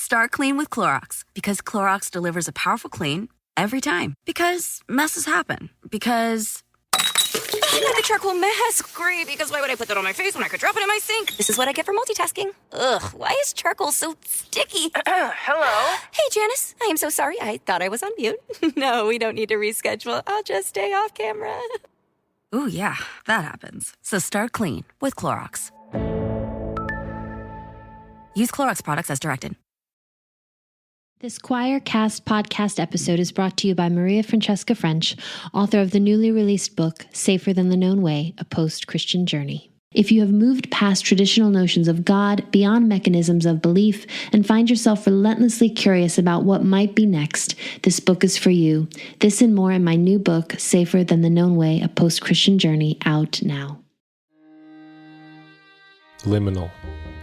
Start clean with Clorox, because Clorox delivers a powerful clean every time. Because messes happen. Because... I like a charcoal mask. Great, because why would I put that on my face when I could drop it in my sink? This is what I get for multitasking. Ugh, why is charcoal so sticky? Hello? Hey, Janice. I am so sorry. I thought I was on mute. No, we don't need to reschedule. I'll just stay off camera. Ooh, yeah, that happens. So start clean with Clorox. Use Clorox products as directed. This Choircast podcast episode is brought to you by Maria Francesca French, author of the newly released book, Safer Than the Known Way, A Post-Christian Journey. If you have moved past traditional notions of God, beyond mechanisms of belief, and find yourself relentlessly curious about what might be next, this book is for you. This and more in my new book, Safer Than the Known Way, A Post-Christian Journey, out now. Liminal.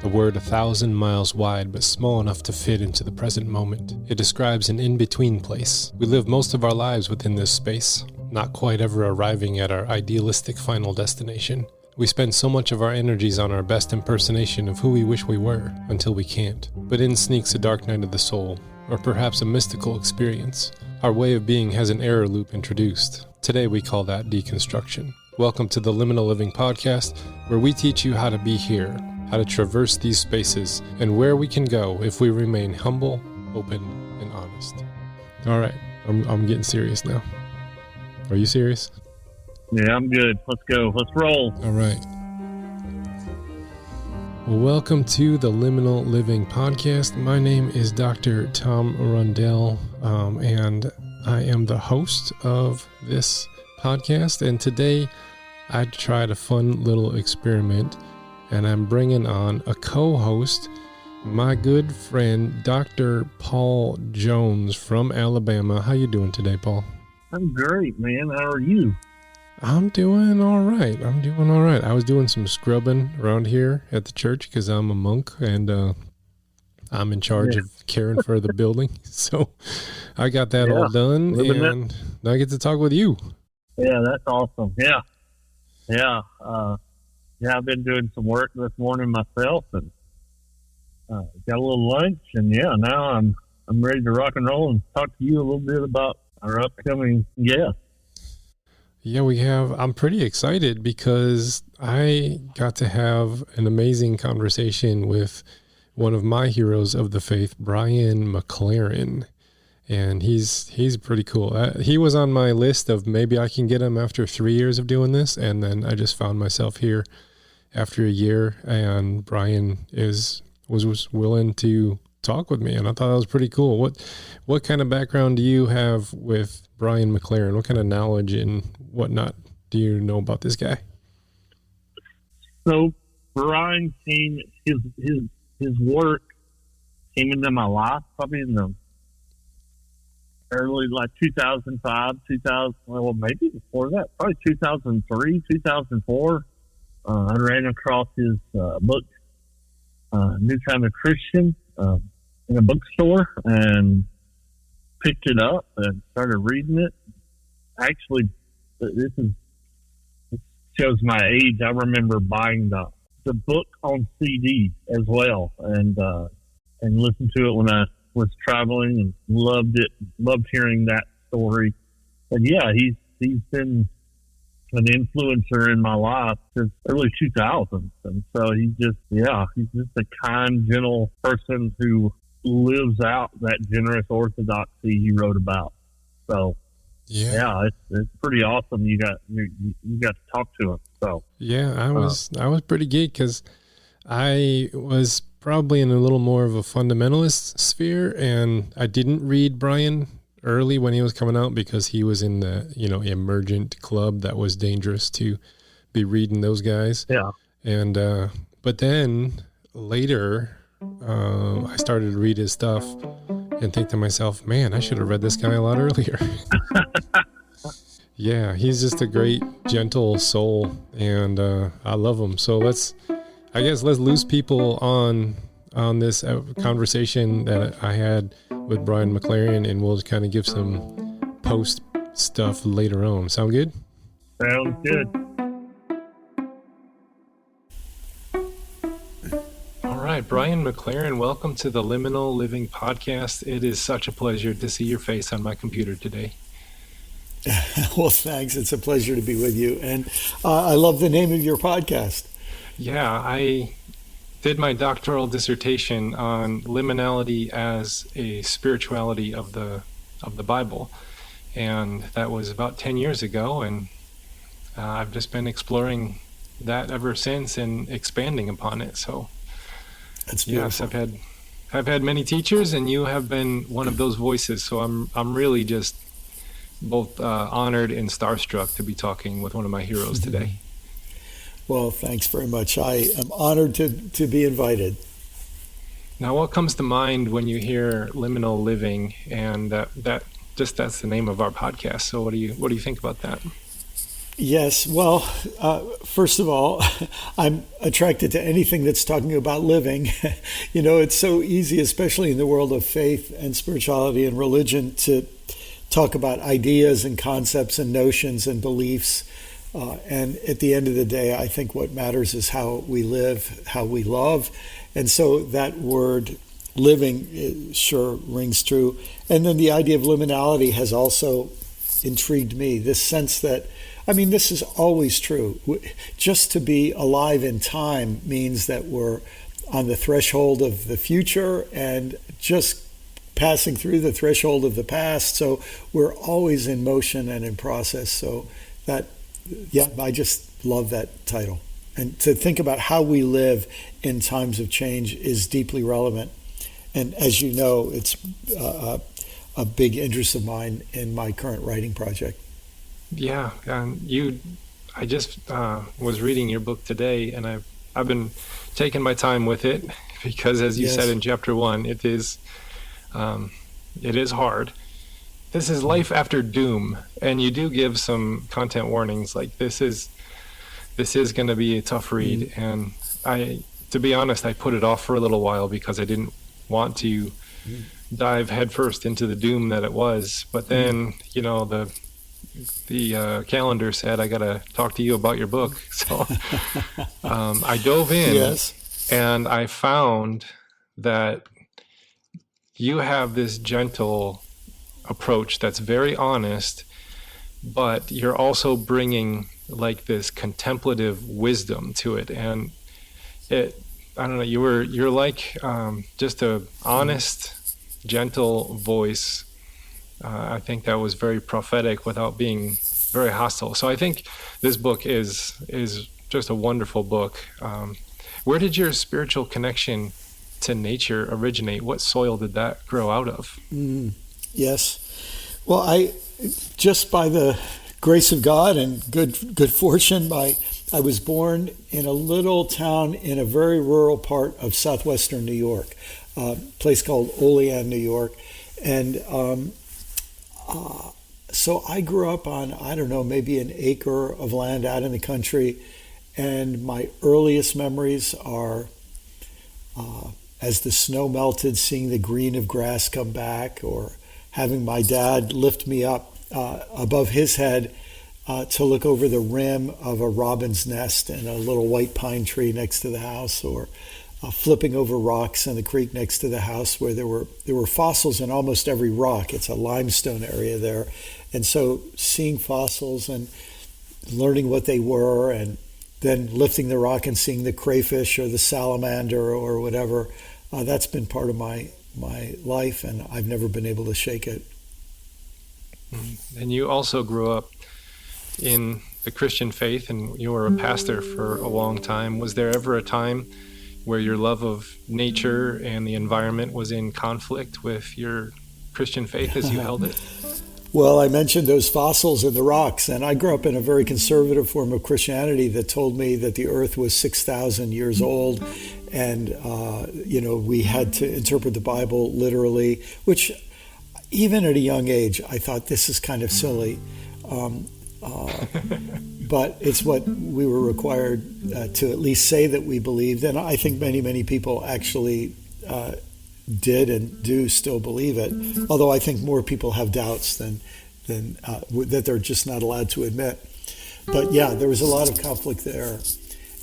The word 1,000 miles wide but small enough to fit into the present moment. It describes an in-between place. We live most of our lives within this space, not quite ever arriving at our idealistic final destination. We spend so much of our energies on our best impersonation of who we wish we were, until we can't. But in sneaks a dark night of the soul, or perhaps a mystical experience. Our way of being has an error loop introduced. Today we call that deconstruction. Welcome to the Liminal Living Podcast, where we teach you how to be here, how to traverse these spaces, and where we can go if we remain humble, open, and honest. All right, I'm getting serious now. Are you serious? Yeah, I'm good. Let's go. Let's roll. All right. Well, welcome to the Liminal Living Podcast. My name is Dr. Tom Rundell, and I am the host of this podcast. And today I tried a fun little experiment, and I'm bringing on a co-host, my good friend, Dr. Paul Jones from Alabama. How you doing today, Paul? I'm great, man. How are you? I'm doing all right. I was doing some scrubbing around here at the church because I'm a monk, and I'm in charge of caring for the building. So I got that all done, and now I get to talk with you. Yeah, that's awesome. Yeah. I've been doing some work this morning myself, and got a little lunch, and now I'm ready to rock and roll and talk to you a little bit about our upcoming guest. Yeah, we have. I'm pretty excited because I got to have an amazing conversation with one of my heroes of the faith, Brian McLaren. And he's pretty cool. He was on my list of maybe I can get him after 3 years of doing this. And then I just found myself here after a year, and Brian was willing to talk with me. And I thought that was pretty cool. What kind of background do you have with Brian McLaren? What kind of knowledge and whatnot do you know about this guy? So Brian came, his work came into my life probably in the early, like 2005, well, maybe before that, probably 2003, 2004. I ran across his book, New Kind of Christian, in a bookstore, and picked it up and started reading it. Actually, this shows my age. I remember buying the book on CD as well, and listened to it when I was traveling, and loved hearing that story. But yeah, he's been an influencer in my life since early 2000s, and so he's just a kind, gentle person who lives out that generous orthodoxy he wrote about. So it's pretty awesome. You got to talk to him. So I was pretty geeked because I was probably in a little more of a fundamentalist sphere, and I didn't read Brian early when he was coming out because he was in the emergent club that was dangerous to be reading those guys. Yeah, and but then later I started to read his stuff and think to myself, man, I should have read this guy a lot earlier. Yeah, he's just a great, gentle soul, and I love him. So let's lose people on this conversation that I had with Brian McLaren, and we'll kind of give some post stuff later on. Sound good? Sounds good. All right. right, Brian McLaren, welcome to the Liminal Living Podcast. It is such a pleasure to see your face on my computer today. Well, thanks. It's a pleasure to be with you. And I love the name of your podcast. Yeah, I did my doctoral dissertation on liminality as a spirituality of the Bible. And that was about 10 years ago. And I've just been exploring that ever since and expanding upon it. So That's beautiful. yes, I've had many teachers, and you have been one of those voices. So I'm really just both honored and starstruck to be talking with one of my heroes today. Well, thanks very much. I am honored to be invited. Now, what comes to mind when you hear liminal living? And that's the name of our podcast. So what do you think about that? Yes. Well, first of all, I'm attracted to anything that's talking about living. It's so easy, especially in the world of faith and spirituality and religion, to talk about ideas and concepts and notions and beliefs. And at the end of the day, I think what matters is how we live, how we love. And so that word living sure rings true. And then the idea of liminality has also intrigued me. This sense that, this is always true. Just to be alive in time means that we're on the threshold of the future and just passing through the threshold of the past. So we're always in motion and in process. So I just love that title. And to think about how we live in times of change is deeply relevant. And as you know, it's a big interest of mine in my current writing project. Yeah, I just was reading your book today, and I've been taking my time with it because, as you said in chapter 1, it is hard. This is life after doom, and you do give some content warnings, like this is going to be a tough read. And to be honest, I put it off for a little while because I didn't want to dive headfirst into the doom that it was. But then, the calendar said I got to talk to you about your book, so I dove in, and I found that you have this gentle approach that's very honest, but you're also bringing like this contemplative wisdom to it. And I don't know, you're like just a honest, gentle voice. I think that was very prophetic without being very hostile. So I think this book is just a wonderful book. Where did your spiritual connection to nature originate? What soil did that grow out of? Yes. Well, I just by the grace of God and good fortune, I was born in a little town in a very rural part of southwestern New York, a place called Olean, New York. And so I grew up on, I don't know, maybe an acre of land out in the country. And my earliest memories are as the snow melted, seeing the green of grass come back, or having my dad lift me up above his head to look over the rim of a robin's nest in a little white pine tree next to the house, or flipping over rocks in the creek next to the house where there were fossils in almost every rock. It's a limestone area there. And so seeing fossils and learning what they were, and then lifting the rock and seeing the crayfish or the salamander or whatever, that's been part of my life, and I've never been able to shake it. And you also grew up in the Christian faith, and you were a pastor for a long time. Was there ever a time where your love of nature and the environment was in conflict with your Christian faith as you held it? Well, I mentioned those fossils in the rocks, and I grew up in a very conservative form of Christianity that told me that the earth was 6,000 years old, and we had to interpret the Bible literally, which even at a young age, I thought this is kind of silly. But it's what we were required to at least say that we believed. And I think many, many people actually did and do still believe it. Although I think more people have doubts than that they're just not allowed to admit. But yeah, there was a lot of conflict there.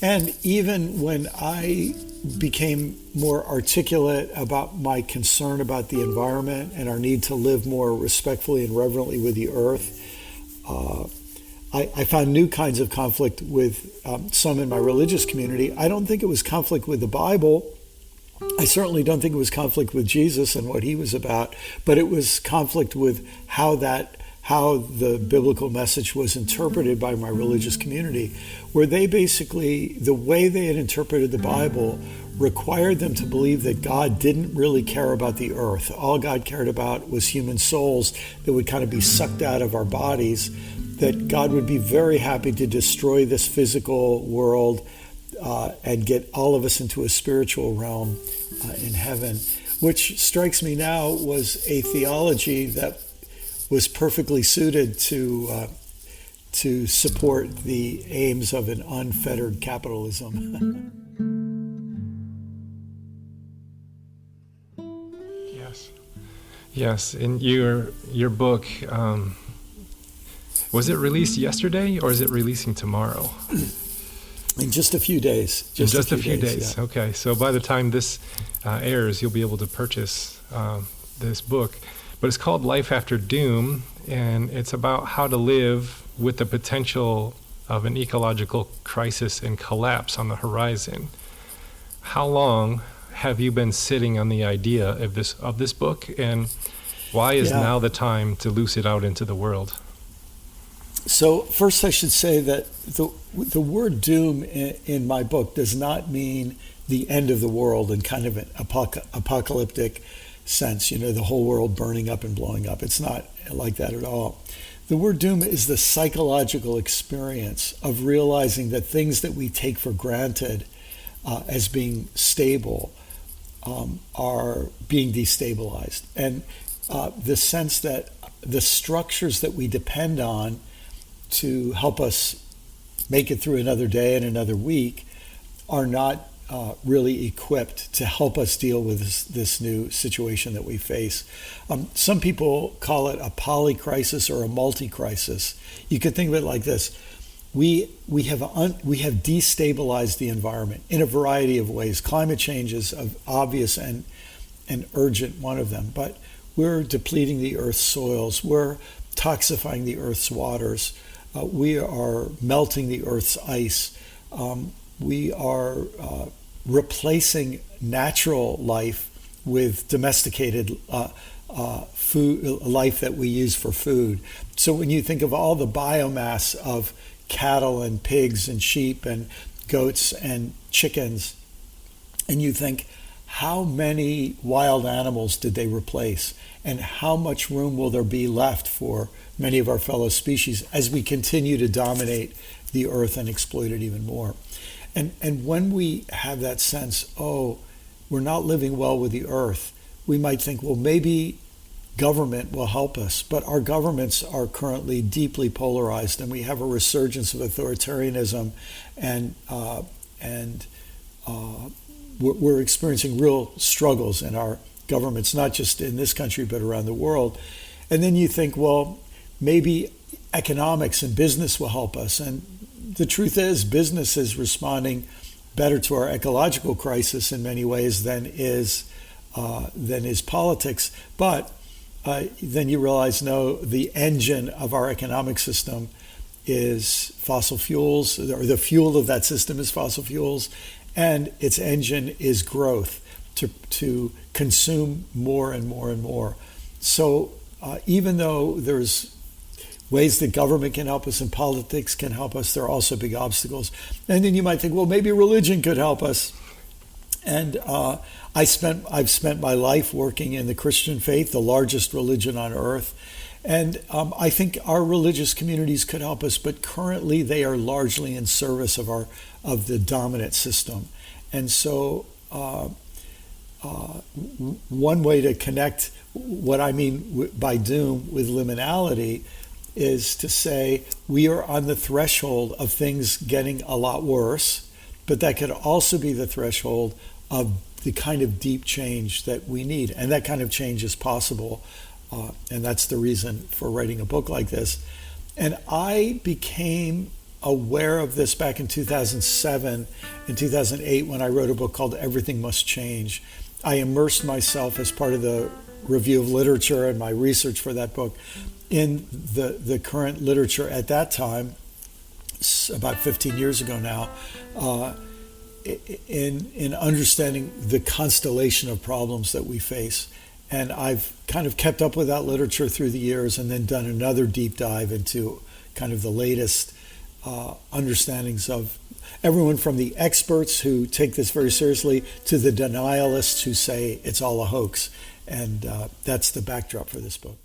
And even when I became more articulate about my concern about the environment and our need to live more respectfully and reverently with the earth, I found new kinds of conflict with some in my religious community. I don't think it was conflict with the Bible. I certainly don't think it was conflict with Jesus and what he was about, but it was conflict with how the biblical message was interpreted by my religious community, where they basically, the way they had interpreted the Bible required them to believe that God didn't really care about the earth. All God cared about was human souls that would kind of be sucked out of our bodies, that God would be very happy to destroy this physical world and get all of us into a spiritual realm in heaven, which strikes me now was a theology that was perfectly suited to support the aims of an unfettered capitalism. Yes. In your book, was it released yesterday or is it releasing tomorrow? In just a few days. Just a few days. Yeah. Okay. So by the time this airs, you'll be able to purchase this book. But it's called Life After Doom, and it's about how to live with the potential of an ecological crisis and collapse on the horizon. How long have you been sitting on the idea of this book, and why is now the time to loose it out into the world? So first I should say that the word doom in my book does not mean the end of the world in kind of an apocalyptic sense, the whole world burning up and blowing up. It's not like that at all. The word doom is the psychological experience of realizing that things that we take for granted as being stable are being destabilized. And the sense that the structures that we depend on to help us make it through another day and another week are not really equipped to help us deal with this new situation that we face. Some people call it a polycrisis or a multi-crisis. You could think of it like this. We have destabilized the environment in a variety of ways. Climate change is an obvious and urgent one of them, but we're depleting the Earth's soils. We're toxifying the Earth's waters. We are melting the Earth's ice. We are replacing natural life with domesticated food, life that we use for food. So when you think of all the biomass of cattle and pigs and sheep and goats and chickens, and you think, how many wild animals did they replace? And how much room will there be left for many of our fellow species as we continue to dominate the earth and exploit it even more? And when we have that sense, we're not living well with the earth, we might think, well, maybe government will help us. But our governments are currently deeply polarized, and we have a resurgence of authoritarianism, and we're experiencing real struggles in our governments, not just in this country, but around the world. And then you think, well, maybe economics and business will help us. And the truth is, business is responding better to our ecological crisis in many ways than is politics. But then you realize, no, the engine of our economic system is fossil fuels, or the fuel of that system is fossil fuels, and its engine is growth to consume more and more and more. So even though there's ways that government can help us and politics can help us, there are also big obstacles. And then you might think, well, maybe religion could help us. And I've spent my life working in the Christian faith, the largest religion on earth. And I think our religious communities could help us, but currently they are largely in service of the dominant system. And so one way to connect what I mean by doom with liminality is to say we are on the threshold of things getting a lot worse, but that could also be the threshold of the kind of deep change that we need. And that kind of change is possible. And that's the reason for writing a book like this. And I became aware of this back in 2007 and 2008 when I wrote a book called Everything Must Change. I immersed myself as part of the review of literature and my research for that book in the current literature at that time, about 15 years ago now, in understanding the constellation of problems that we face. And I've kind of kept up with that literature through the years and then done another deep dive into kind of the latest understandings of everyone from the experts who take this very seriously to the denialists who say it's all a hoax. And that's the backdrop for this book.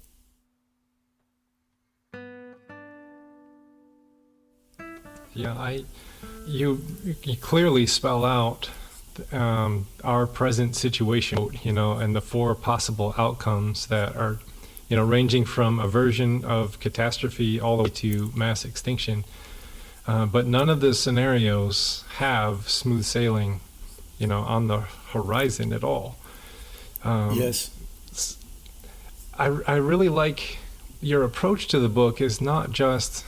Yeah, you clearly spell out our present situation, and the four possible outcomes that are, ranging from a version of catastrophe all the way to mass extinction. But none of the scenarios have smooth sailing, on the horizon at all. Yes. I really like your approach to the book is not just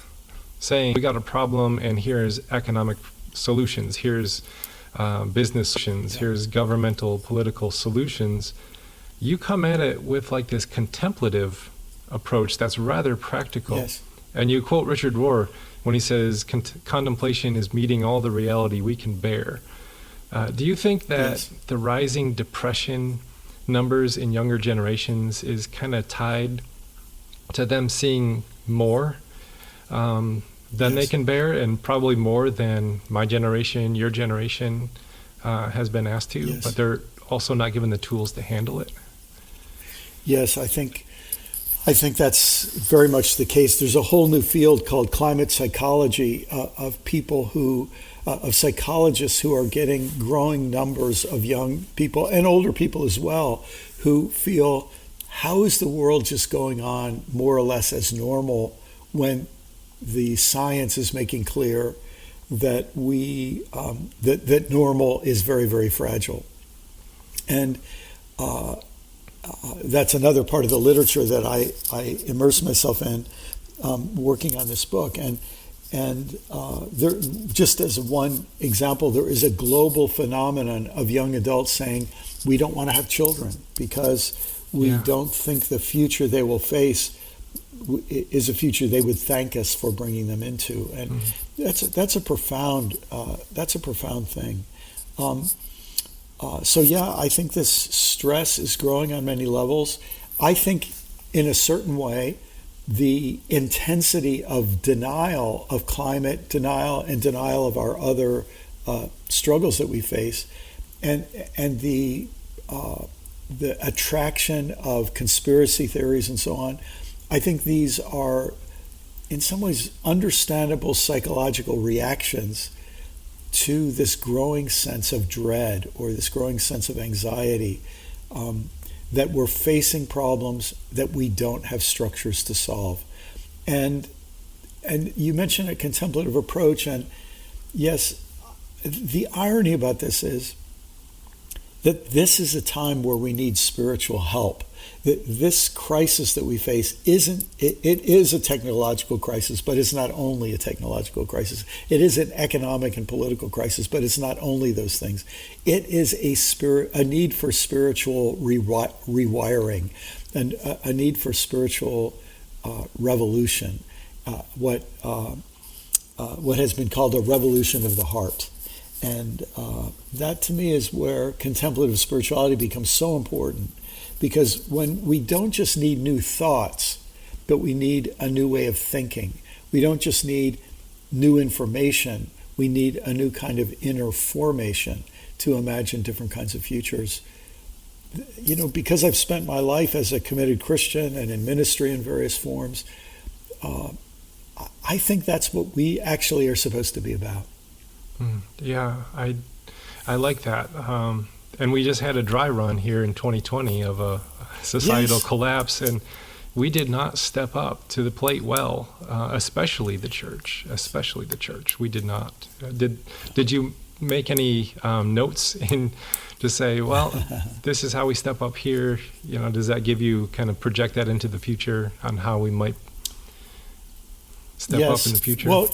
saying we got a problem and here's economic solutions, here's business solutions, here's governmental, political solutions. You come at it with like this contemplative approach that's rather practical. Yes. And you quote Richard Rohr when he says, contemplation is meeting all the reality we can bear. Do you think that the rising depression numbers in younger generations is kind of tied to them seeing more than they can bear, and probably more than my generation, your generation has been asked to, but they're also not given the tools to handle it? Yes, I think that's very much the case. There's a whole new field called climate psychology of people who, of psychologists who are getting growing numbers of young people and older people as well, who feel, how is the world just going on more or less as normal when the science is making clear that that normal is very, very fragile. And that's another part of the literature that I immerse myself in, working on this book. And there, just as one example, there is a global phenomenon of young adults saying we don't want to have children because we don't think the future they will face is a future they would thank us for bringing them into. And that's a profound thing. So I think this stress is growing on many levels. I think in a certain way, the intensity of denial of climate, denial of our other struggles that we face, and the attraction of conspiracy theories and so on, I think these are in some ways understandable psychological reactions to this growing sense of dread or this growing sense of anxiety, that we're facing problems that we don't have structures to solve. And you mentioned a contemplative approach, and yes, the irony about this is that this is a time where we need spiritual help. That this crisis that we face it is a technological crisis, but it's not only a technological crisis. It is an economic and political crisis, but it's not only those things. It is a need for spiritual rewiring, and a need for spiritual revolution. What has been called a revolution of the heart. And that to me is where contemplative spirituality becomes so important, because when we don't just need new thoughts, but we need a new way of thinking. We don't just need new information, we need a new kind of inner formation to imagine different kinds of futures. Because I've spent my life as a committed Christian and in ministry in various forms, I think that's what we actually are supposed to be about. Yeah, I like that. And we just had a dry run here in 2020 of a societal collapse, and we did not step up to the plate well, especially the church. We did not. Did you make any notes in to say, well, this is how we step up here? Does that give you kind of project that into the future on how we might step up in the future? Well,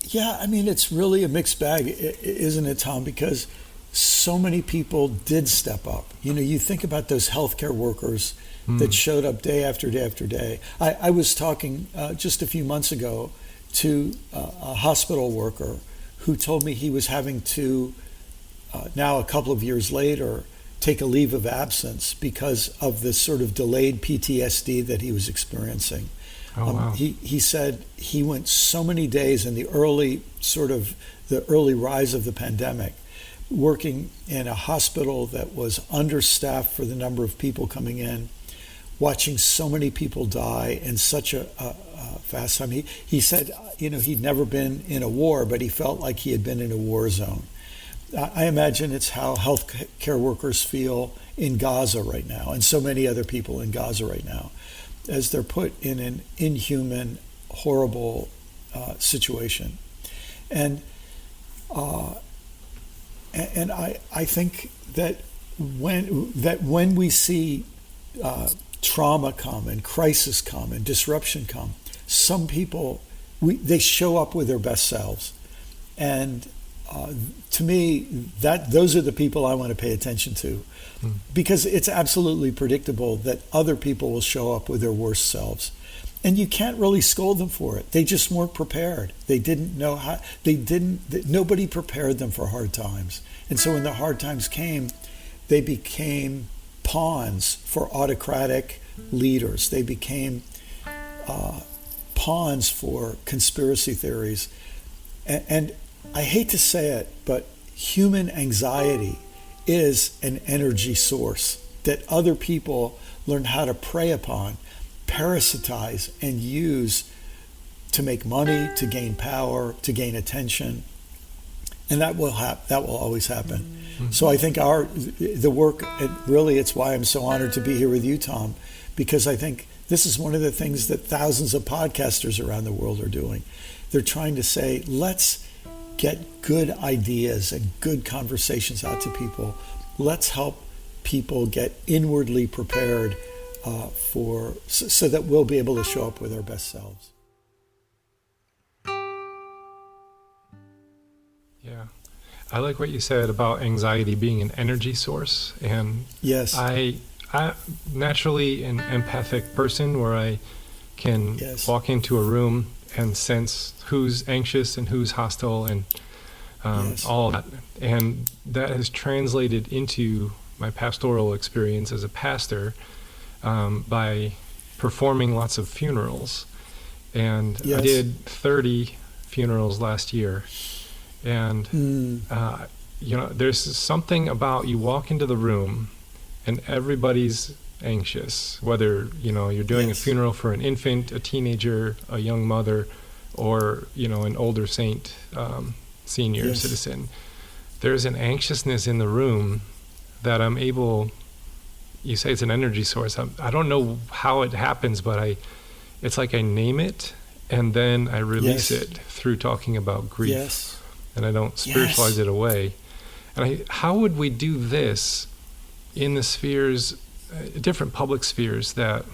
Yeah, I mean, it's really a mixed bag, isn't it, Tom? Because so many people did step up. You think about those healthcare workers that showed up day after day after day. I was talking just a few months ago to a hospital worker who told me he was having to, now a couple of years later, take a leave of absence because of this sort of delayed PTSD that he was experiencing. Oh, wow. He said he went so many days in the early rise of the pandemic, working in a hospital that was understaffed for the number of people coming in, watching so many people die in such a fast time. He said, he'd never been in a war, but he felt like he had been in a war zone. I imagine it's how healthcare workers feel in Gaza right now, and so many other people in Gaza right now, as they're put in an inhuman, horrible situation. And I think that when we see trauma come and crisis come and disruption come, some people they show up with their best selves, and to me, those are the people I want to pay attention to, because it's absolutely predictable that other people will show up with their worst selves, and you can't really scold them for it. They just weren't prepared. They didn't know how. Nobody prepared them for hard times, and so when the hard times came, they became pawns for autocratic leaders. They became pawns for conspiracy theories, and I hate to say it, but human anxiety is an energy source that other people learn how to prey upon, parasitize, and use to make money, to gain power, to gain attention, and that will always happen. Mm-hmm. So I think the work, it's why I'm so honored to be here with you, Tom, because I think this is one of the things that thousands of podcasters around the world are doing. They're trying to say, let's get good ideas and good conversations out to people. Let's help people get inwardly prepared so that we'll be able to show up with our best selves. Yeah. I like what you said about anxiety being an energy source. And yes, I naturally an empathic person where I can walk into a room and sense who's anxious and who's hostile and all that. And that has translated into my pastoral experience as a pastor by performing lots of funerals. And I did 30 funerals last year. And, there's something about you walk into the room and everybody's anxious, whether, you're doing a funeral for an infant, a teenager, a young mother, or, an older saint, senior citizen. There's an anxiousness in the room that I'm able, you say it's an energy source. I don't know how it happens, but it's like I name it and then I release it through talking about grief. And I don't spiritualize it away. And how would we do this in the spheres, different public spheres that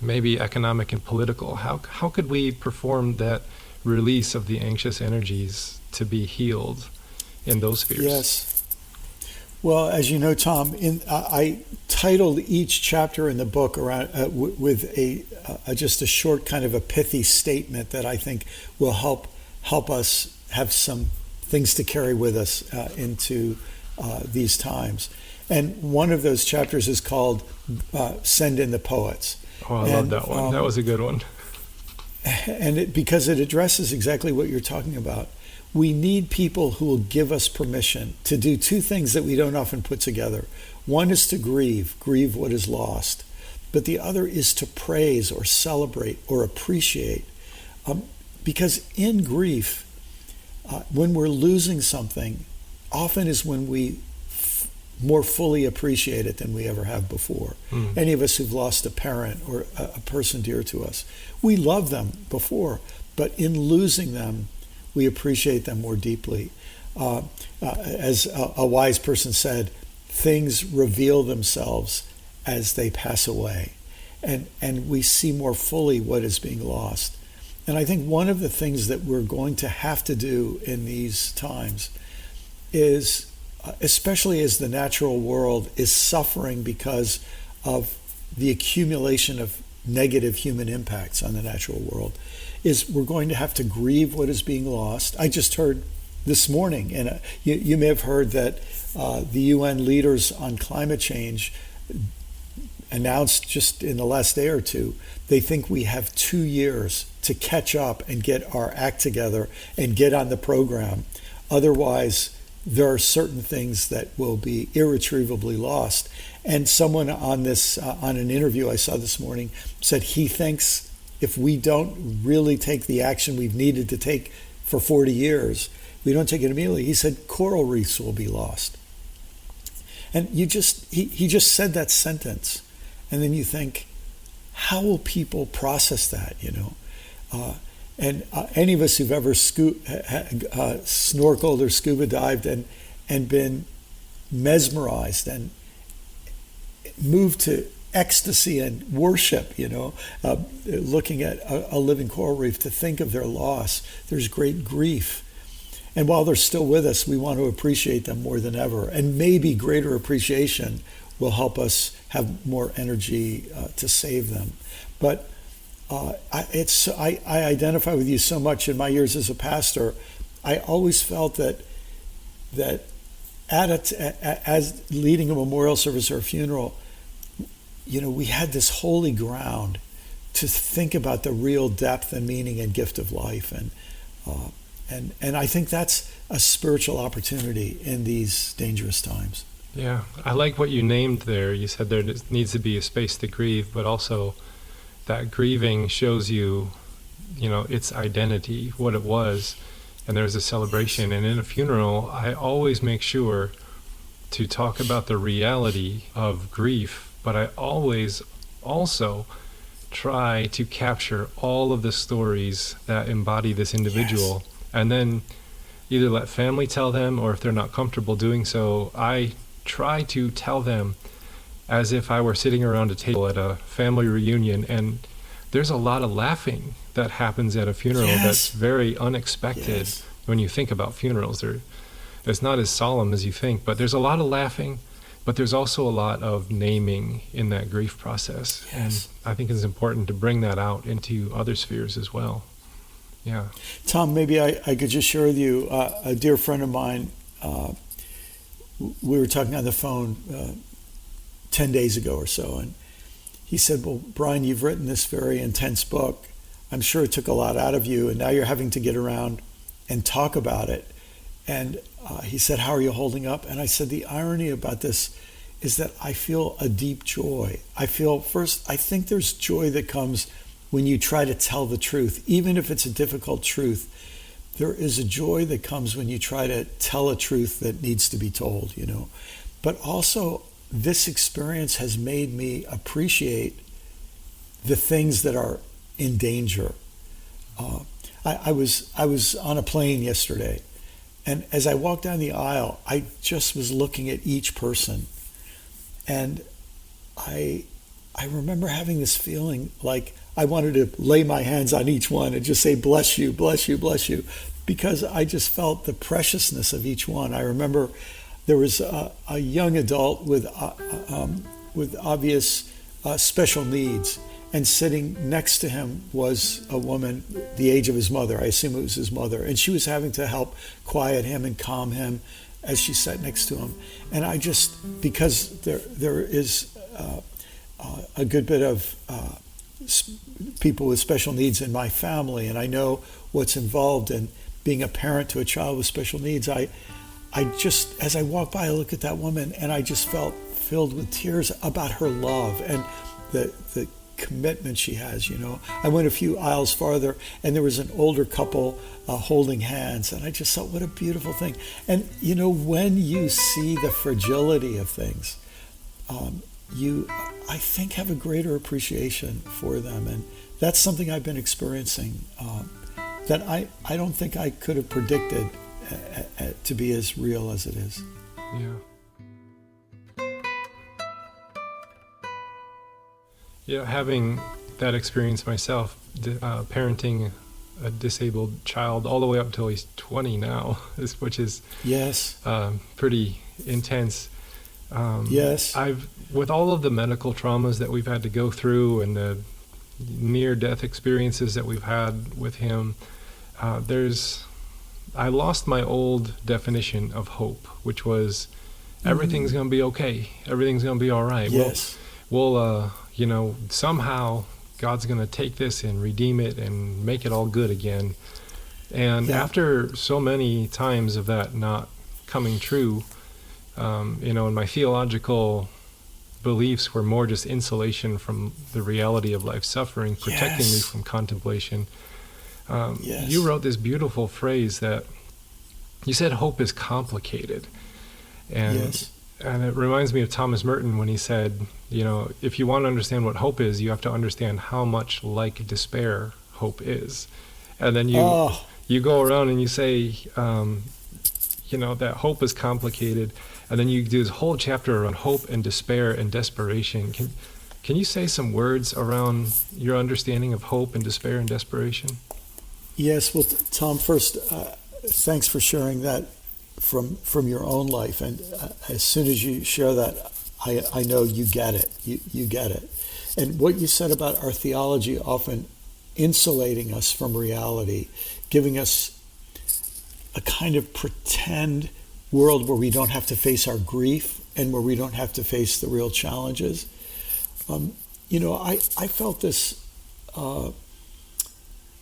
maybe economic and political? How could we perform that release of the anxious energies to be healed in those spheres? Yes. Well, as you know, Tom, I titled each chapter in the book around with just a short kind of a pithy statement that I think will help us have some things to carry with us into these times. And one of those chapters is called Send in the Poets. Oh, I love that one. That was a good one. And because it addresses exactly what you're talking about. We need people who will give us permission to do two things that we don't often put together. One is to grieve what is lost. But the other is to praise or celebrate or appreciate. Because in grief, when we're losing something, often is when we more fully appreciate it than we ever have before. Any of us who've lost a parent or a person dear to us, we love them before, but in losing them, we appreciate them more deeply. As a wise person said, things reveal themselves as they pass away, and we see more fully what is being lost. And I think one of the things that we're going to have to do in these times is, especially as the natural world is suffering because of the accumulation of negative human impacts on the natural world, is we're going to have to grieve what is being lost. I just heard this morning, and you may have heard that the UN leaders on climate change announced just in the last day or two, they think we have 2 years to catch up and get our act together and get on the program. Otherwise, there are certain things that will be irretrievably lost. And someone on this, on an interview I saw this morning, said he thinks if we don't really take the action we've needed to take for 40 years, we don't take it immediately. He said coral reefs will be lost. And he just said that sentence. And then you think, how will people process that, And any of us who've ever snorkeled or scuba dived and been mesmerized and moved to ecstasy and worship, looking at a living coral reef, to think of their loss, there's great grief. And while they're still with us, we want to appreciate them more than ever. And maybe greater appreciation will help us have more energy to save them. But I identify with you so much in my years as a pastor. I always felt that as leading a memorial service or a funeral, we had this holy ground to think about the real depth and meaning and gift of life, and I think that's a spiritual opportunity in these dangerous times. Yeah, I like what you named there. You said there needs to be a space to grieve, but also that grieving shows you, its identity, what it was, and there's a celebration. And in a funeral, I always make sure to talk about the reality of grief, but I always also try to capture all of the stories that embody this individual, and then either let family tell them, or if they're not comfortable doing so, I try to tell them as if I were sitting around a table at a family reunion. And there's a lot of laughing that happens at a funeral that's very unexpected when you think about funerals. It's not as solemn as you think, but there's a lot of laughing, but there's also a lot of naming in that grief process. And I think it's important to bring that out into other spheres as well. Yeah. Tom, maybe I could just share with you, a dear friend of mine, we were talking on the phone 10 days ago or so, and he said, well, Brian, you've written this very intense book. I'm sure it took a lot out of you, and now you're having to get around and talk about it. And he said, how are you holding up? And I said, the irony about this is that I feel a deep joy. I think there's joy that comes when you try to tell the truth, even if it's a difficult truth. There is a joy that comes when you try to tell a truth that needs to be told, But also, this experience has made me appreciate the things that are in danger. I was on a plane yesterday, and as I walked down the aisle, I just was looking at each person, and I remember having this feeling like I wanted to lay my hands on each one and just say, bless you, bless you, bless you, because I just felt the preciousness of each one. I remember there was a young adult with obvious special needs, and sitting next to him was a woman the age of his mother. I assume it was his mother, and she was having to help quiet him and calm him as she sat next to him. And I just, because there is a good bit of people with special needs in my family, and I know what's involved in being a parent to a child with special needs. I just, as I walked by, I looked at that woman, and I just felt filled with tears about her love and the commitment she has. I went a few aisles farther, and there was an older couple holding hands, and I just thought, what a beautiful thing. And when you see the fragility of things, you, I think, have a greater appreciation for them. And that's something I've been experiencing that I don't think I could have predicted to be as real as it is. Yeah, having that experience myself, parenting a disabled child all the way up until he's 20 now, which is Yes. Pretty intense. Yes. With all of the medical traumas that we've had to go through and the near-death experiences that we've had with him, I lost my old definition of hope, which was everything's going to be okay. Everything's going to be all right. Yes. We'll somehow God's going to take this and redeem it and make it all good again. And after so many times of that not coming true, and my theological beliefs were more just insulation from the reality of life suffering, protecting me from contemplation. You wrote this beautiful phrase that you said hope is complicated. And it reminds me of Thomas Merton when he said, if you want to understand what hope is, you have to understand how much like despair hope is. And then you go around and you say, that hope is complicated. And then you do this whole chapter around hope and despair and desperation. Can you say some words around your understanding of hope and despair and desperation? Yes. Well, Tom, first, thanks for sharing that from your own life. And as soon as you share that, I know you get it. You get it. And what you said about our theology often insulating us from reality, giving us a kind of pretend world where we don't have to face our grief and where we don't have to face the real challenges. I felt this.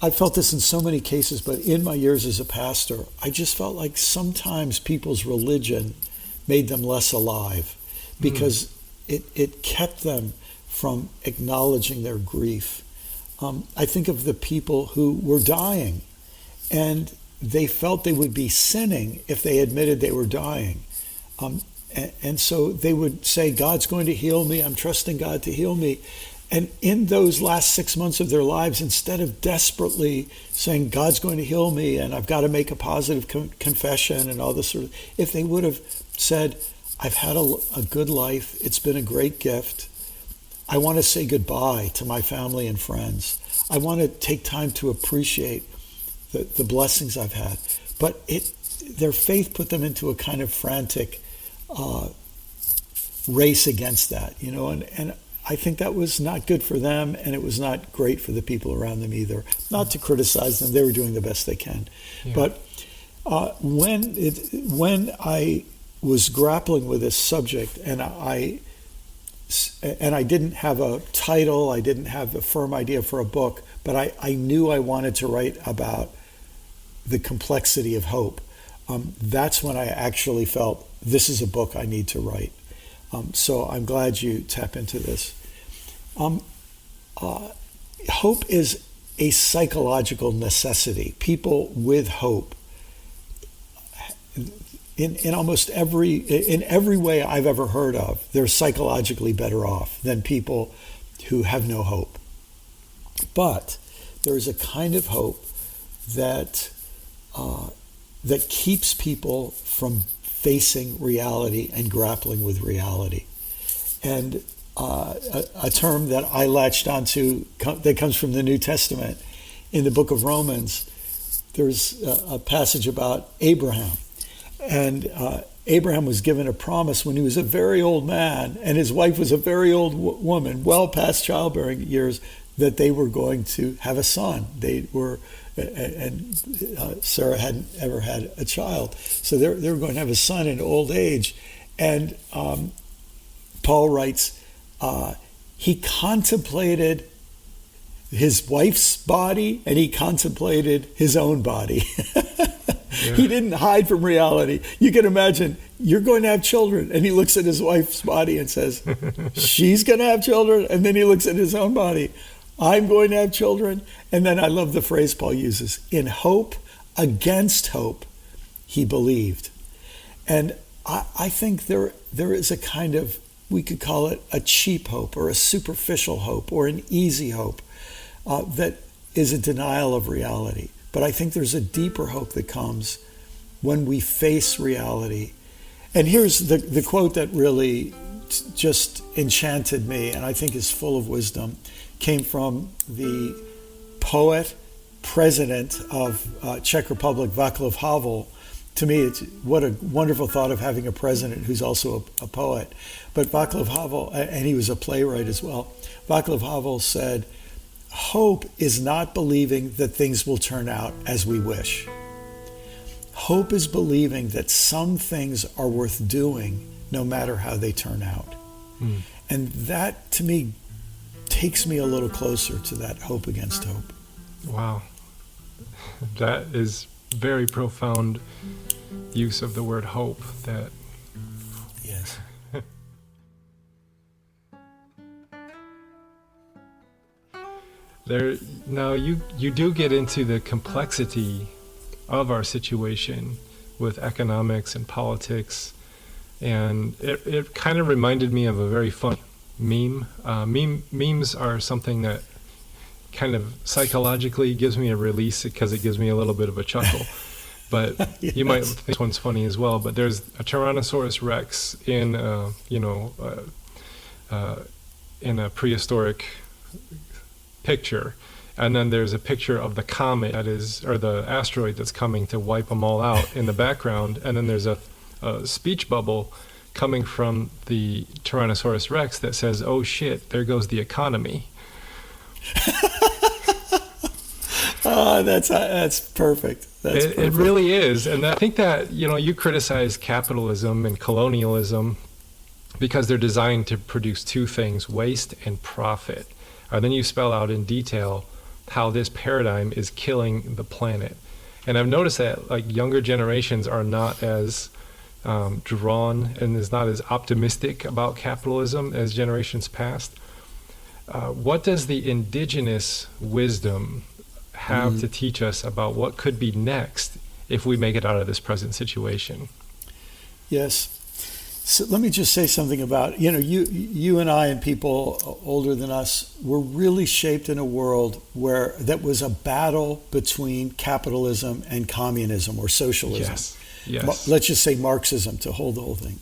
I felt this in so many cases, but in my years as a pastor, I just felt like sometimes people's religion made them less alive because it kept them from acknowledging their grief. I think of the people who were dying, and they felt they would be sinning if they admitted they were dying. And so they would say, God's going to heal me. I'm trusting God to heal me. And in those last 6 months of their lives, instead of desperately saying, God's going to heal me and I've got to make a positive confession and all this sort of, if they would have said, I've had a good life. It's been a great gift. I want to say goodbye to my family and friends. I want to take time to appreciate the blessings I've had. But their faith put them into a kind of frantic race against that, and I think that was not good for them, and it was not great for the people around them either. Not to criticize them, they were doing the best they can. Yeah. But when I was grappling with this subject, and I didn't have a title, I didn't have a firm idea for a book, but I knew I wanted to write about the complexity of hope. That's when I actually felt this is a book I need to write. So I'm glad you tap into this. Hope is a psychological necessity. People with hope, in almost every way I've ever heard of, they're psychologically better off than people who have no hope. But there is a kind of hope that keeps people from facing reality and grappling with reality. And a term that I latched onto that comes from the New Testament. In the book of Romans, there's a passage about Abraham. And Abraham was given a promise when he was a very old man, and his wife was a very old woman, well past childbearing years, that they were going to have a son. And Sarah hadn't ever had a child. So they were going to have a son in old age. And Paul writes, he contemplated his wife's body and he contemplated his own body. Yeah. He didn't hide from reality. You can imagine, you're going to have children. And he looks at his wife's body and says, she's going to have children. And then he looks at his own body. I'm going to have children. And then I love the phrase Paul uses, in hope against hope, he believed. And I think there is a kind of, we could call it a cheap hope or a superficial hope or an easy hope that is a denial of reality. But I think there's a deeper hope that comes when we face reality. And here's the quote that really just enchanted me and I think is full of wisdom. Came from the poet president of Czech Republic, Václav Havel, to me, it's what a wonderful thought of having a president who's also a poet. But Václav Havel, and he was a playwright as well, Václav Havel said, hope is not believing that things will turn out as we wish. Hope is believing that some things are worth doing no matter how they turn out. And that, to me, takes me a little closer to that hope against hope. Wow. That is very profound use of the word hope. That Yes. Now you do get into the complexity of our situation with economics and politics, and it kind of reminded me of a very funny meme. Memes are something that kind of psychologically gives me a release because it gives me a little bit of a chuckle. But Yes. You might think this one's funny as well. But there's a Tyrannosaurus Rex in a prehistoric picture, and then there's a picture of the comet or the asteroid that's coming to wipe them all out in the background, and then there's a speech bubble coming from the Tyrannosaurus Rex that says, "Oh shit, there goes the economy." Oh, that's perfect. It really is. And I think that, you criticize capitalism and colonialism because they're designed to produce two things, waste and profit. And then you spell out in detail how this paradigm is killing the planet. And I've noticed that younger generations are not as drawn and is not as optimistic about capitalism as generations past. What does the indigenous wisdom have to teach us about what could be next if we make it out of this present situation? Yes. So let me just say something about, you and I and people older than us were really shaped in a world where that was a battle between capitalism and communism or socialism. Yes. Let's just say Marxism to hold the whole thing.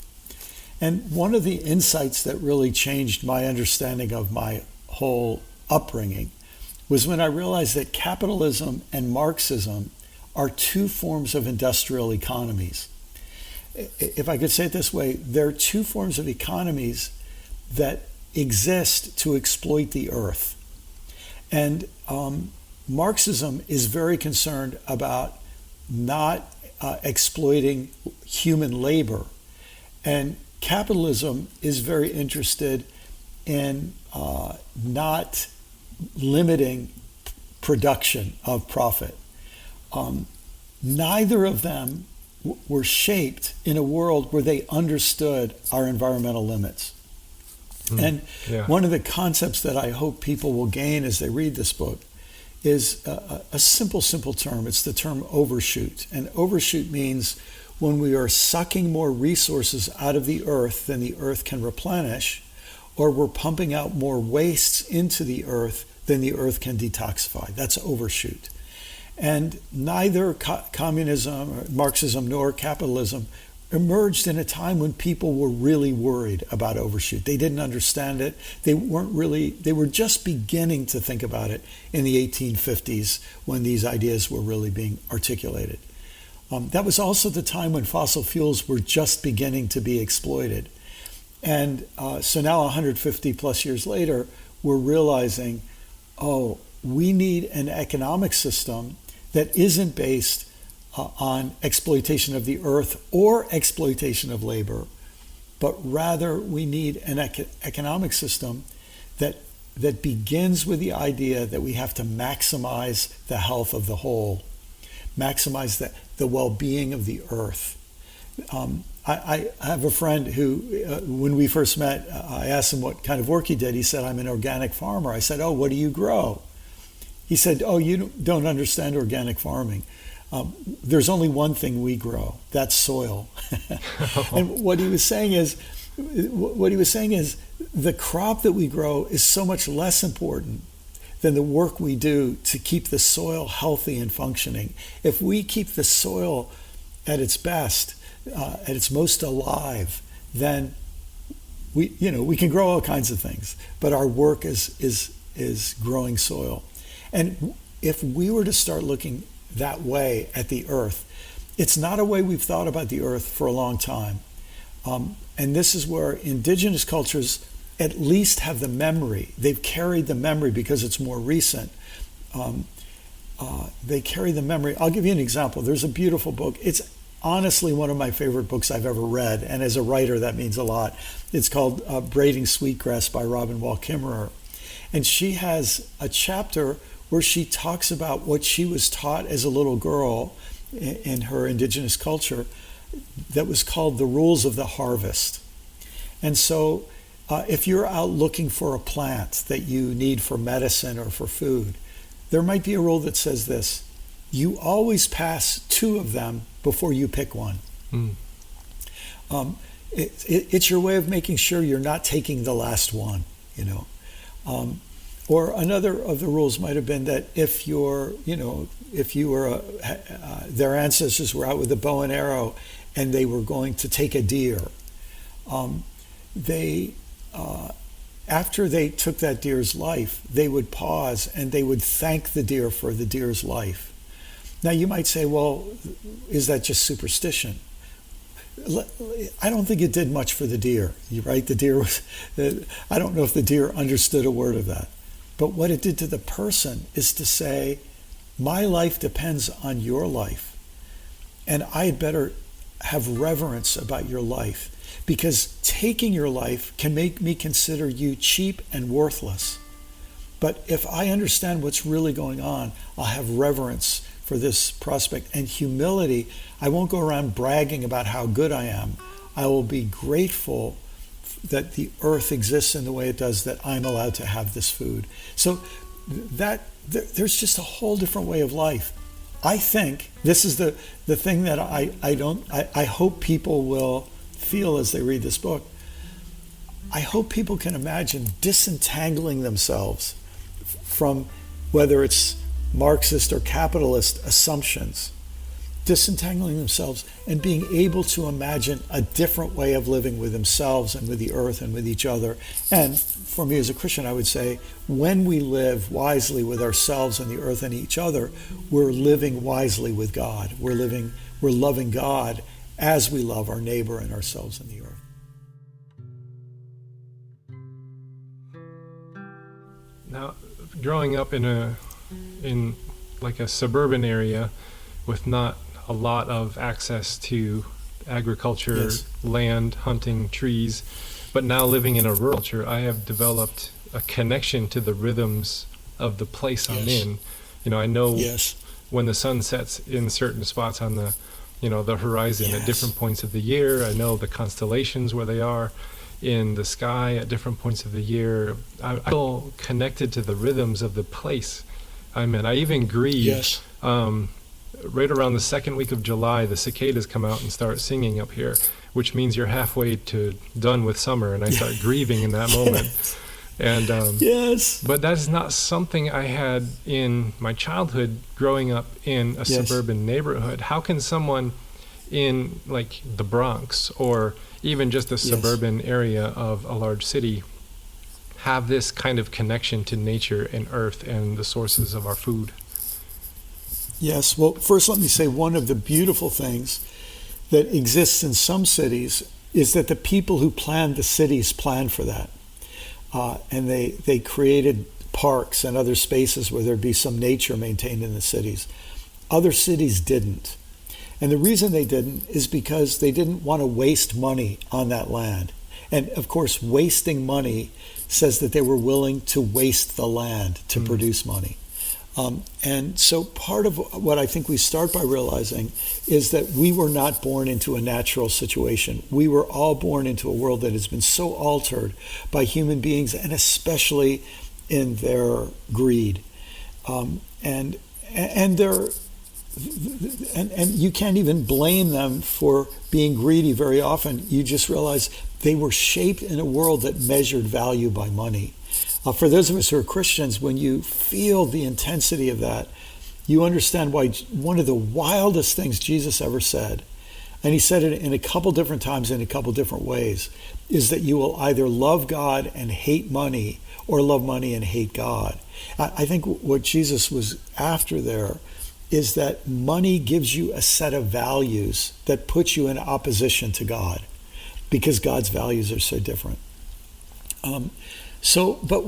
And one of the insights that really changed my understanding of my whole upbringing was when I realized that capitalism and Marxism are two forms of industrial economies. If I could say it this way, they're two forms of economies that exist to exploit the earth. And Marxism is very concerned about not exploiting human labor. And capitalism is very interested in not limiting production of profit. Neither of them were shaped in a world where they understood our environmental limits. And one of the concepts that I hope people will gain as they read this book is a simple term. It's the term overshoot. And overshoot means when we are sucking more resources out of the earth than the earth can replenish, or we're pumping out more wastes into the earth than the earth can detoxify. That's overshoot. And neither communism, or Marxism, nor capitalism emerged in a time when people were really worried about overshoot. They didn't understand it. They were just beginning to think about it in the 1850s when these ideas were really being articulated. That was also the time when fossil fuels were just beginning to be exploited. And so now 150 plus years later, we're realizing, we need an economic system that isn't based on exploitation of the earth or exploitation of labor, but rather we need an economic system that begins with the idea that we have to maximize the health of the whole, maximize the well-being of the earth. I have a friend who, when we first met, I asked him what kind of work he did. He said, "I'm an organic farmer." I said, "Oh, what do you grow?" He said, "Oh, you don't understand organic farming. There's only one thing we grow. That's soil." And what he was saying is the crop that we grow is so much less important than the work we do to keep the soil healthy and functioning. If we keep the soil at its best, at its most alive, then we can grow all kinds of things. But our work is growing soil. And if we were to start looking that way at the earth, it's not a way we've thought about the earth for a long time. And this is where indigenous cultures at least have the memory. They've carried the memory because it's more recent. They carry the memory. I'll give you an example. There's a beautiful book. It's honestly one of my favorite books I've ever read. And as a writer, that means a lot. It's called Braiding Sweetgrass by Robin Wall Kimmerer. And she has a chapter where she talks about what she was taught as a little girl in her indigenous culture that was called the rules of the harvest. And so if you're out looking for a plant that you need for medicine or for food, there might be a rule that says this: you always pass 2 of them before you pick one. It's your way of making sure you're not taking the last one, you know. Or another of the rules might have been that if you were their ancestors were out with a bow and arrow and they were going to take a deer, after they took that deer's life, they would pause and they would thank the deer for the deer's life. Now you might say, well, is that just superstition? I don't think it did much for the deer. You're right, the deer was, I don't know if the deer understood a word of that. But what it did to the person is to say, my life depends on your life. And I had better have reverence about your life, because taking your life can make me consider you cheap and worthless. But if I understand what's really going on, I'll have reverence for this prospect and humility. I won't go around bragging about how good I am. I will be grateful that the earth exists in the way it does, that I'm allowed to have this food. So there's just a whole different way of life. I think this is the thing that I hope people will feel as they read this book. I hope people can imagine disentangling themselves from whether it's Marxist or capitalist assumptions, disentangling themselves and being able to imagine a different way of living with themselves and with the earth and with each other. And for me as a Christian, I would say, when we live wisely with ourselves and the earth and each other, we're living wisely with God. We're loving God as we love our neighbor and ourselves and the earth. Now, growing up in like a suburban area with not a lot of access to agriculture, yes, land, hunting, trees, but now living in a rural culture, I have developed a connection to the rhythms of the place I'm in. You know, I know when the sun sets in certain spots on the, the horizon at different points of the year. I know the constellations where they are in the sky at different points of the year. I feel connected to the rhythms of the place I'm in. I even grieve. Right around the second week of July, the cicadas come out and start singing up here, which means you're halfway done with summer, and I start grieving in that moment. And but that's not something I had in my childhood growing up in a suburban neighborhood. How can someone in like the Bronx or even just a suburban area of a large city have this kind of connection to nature and earth and the sources of our food? Yes. Well, first let me say one of the beautiful things that exists in some cities is that the people who planned the cities planned for that. And they created parks and other spaces where there'd be some nature maintained in the cities. Other cities didn't. And the reason they didn't is because they didn't want to waste money on that land. And of course, wasting money says that they were willing to waste the land to produce money. And so part of what I think we start by realizing is that we were not born into a natural situation. We were all born into a world that has been so altered by human beings, and especially in their greed. And you can't even blame them for being greedy very often. You just realize they were shaped in a world that measured value by money. For those of us who are Christians, when you feel the intensity of that, you understand why one of the wildest things Jesus ever said and he said it in a couple different times in a couple different ways, is that you will either love God and hate money, or love money and hate God. I think what Jesus was after there is that money gives you a set of values that puts you in opposition to God, because God's values are so different. But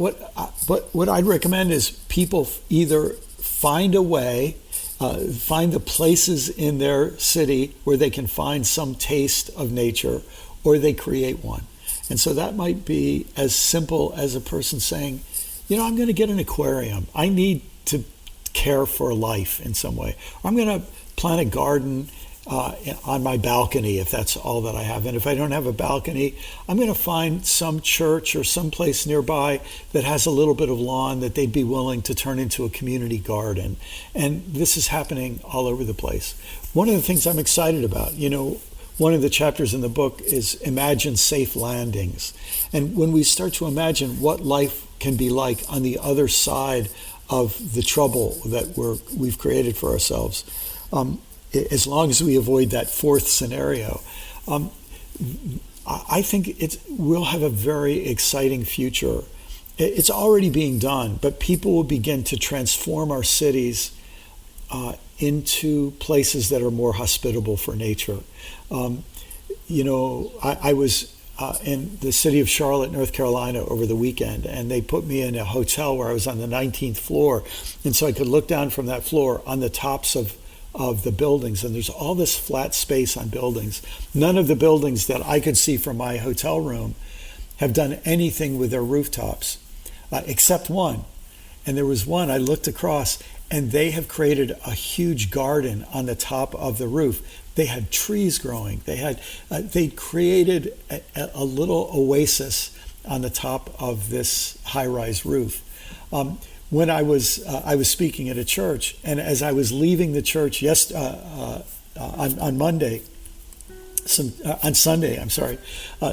what I'd recommend is people either find a way, find the places in their city where they can find some taste of nature, or they create one. And so that might be as simple as a person saying, I'm going to get an aquarium. I need to care for life in some way. Or I'm going to plant a garden on my balcony if that's all that I have. And if I don't have a balcony, I'm going to find some church or some place nearby that has a little bit of lawn that they'd be willing to turn into a community garden. And this is happening all over the place. One of the things I'm excited about, one of the chapters in the book is imagine safe landings. And when we start to imagine what life can be like on the other side of the trouble that we've created for ourselves, as long as we avoid that fourth scenario, I think we'll have a very exciting future. It's already being done, but people will begin to transform our cities into places that are more hospitable for nature. I was in the city of Charlotte, North Carolina over the weekend, and they put me in a hotel where I was on the 19th floor, and so I could look down from that floor on the tops of the buildings, and there's all this flat space on buildings. None of the buildings that I could see from my hotel room have done anything with their rooftops, except one. And there was one I looked across, and they have created a huge garden on the top of the roof. They had trees growing. They created a little oasis on the top of this high-rise roof. When I was speaking at a church, and as I was leaving the church on Sunday,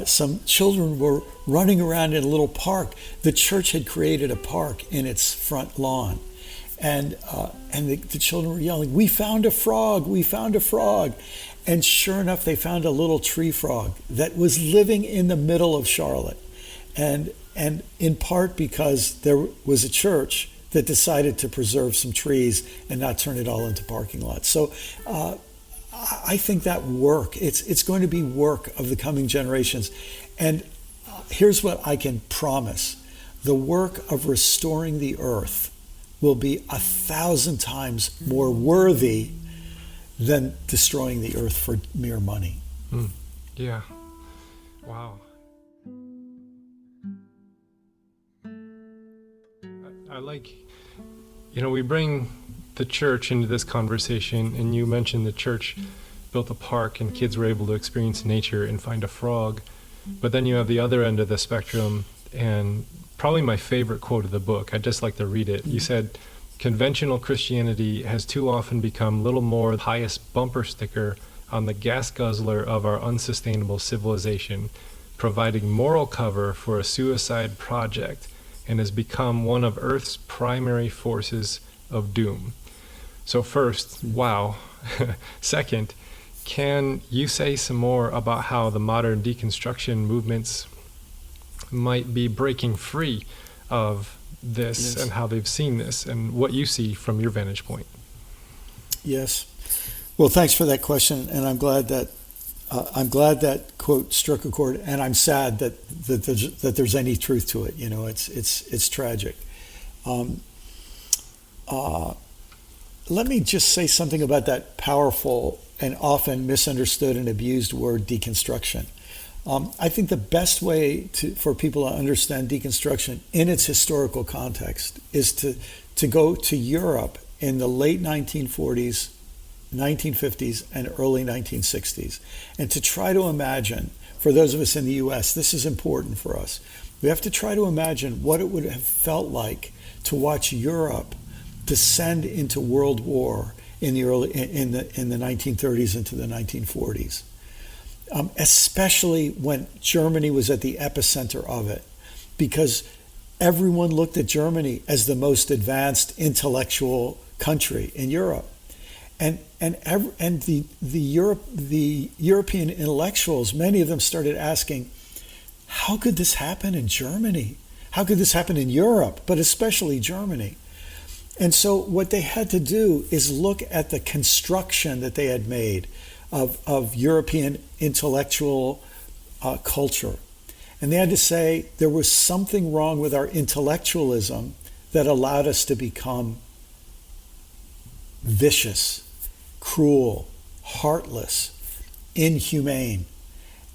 some children were running around in a little park. The church had created a park in its front lawn, and the children were yelling, "We found a frog! We found a frog!" And sure enough, they found a little tree frog that was living in the middle of Charlotte, and in part because there was a church that decided to preserve some trees and not turn it all into parking lots. So I think that work, it's going to be work of the coming generations. And here's what I can promise. The work of restoring the earth will be 1,000 times more worthy than destroying the earth for mere money. Yeah. Wow. I like, we bring the church into this conversation, and you mentioned the church built a park and kids were able to experience nature and find a frog. But then you have the other end of the spectrum, and probably my favorite quote of the book, I'd just like to read it. You said, "Conventional Christianity has too often become little more the highest bumper sticker on the gas guzzler of our unsustainable civilization, providing moral cover for a suicide project, and has become one of Earth's primary forces of doom." So first, wow. Second, can you say some more about how the modern deconstruction movements might be breaking free of this, and how they've seen this, and what you see from your vantage point? Yes. Well, thanks for that question, and I'm glad that quote struck a chord, and I'm sad that there's any truth to it. It's tragic. Let me just say something about that powerful and often misunderstood and abused word deconstruction. I think the best way for people to understand deconstruction in its historical context is to go to Europe in the late 1940s, 1950s, and early 1960s, and to try to imagine, for those of us in the U.S., this is important for us. We have to try to imagine what it would have felt like to watch Europe descend into world war in the 1930s into the 1940s. Especially when Germany was at the epicenter of it, because everyone looked at Germany as the most advanced intellectual country in Europe. And the European intellectuals, many of them started asking, how could this happen in Germany? How could this happen in Europe, but especially Germany? And so what they had to do is look at the construction that they had made of European intellectual culture. And they had to say there was something wrong with our intellectualism that allowed us to become vicious, cruel, heartless, inhumane.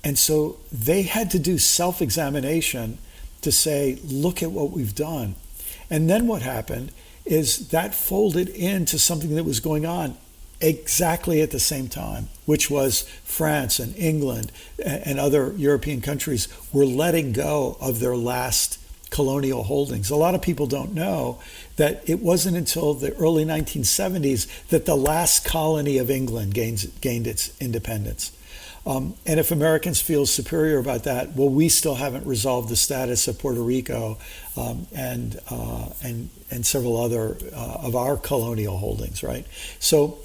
And so they had to do self-examination to say, look at what we've done. And then what happened is that folded into something that was going on exactly at the same time, which was France and England and other European countries were letting go of their last colonial holdings. A lot of people don't know that it wasn't until the early 1970s that the last colony of England gained its independence. And if Americans feel superior about that, well, we still haven't resolved the status of Puerto Rico and several other of our colonial holdings, right? So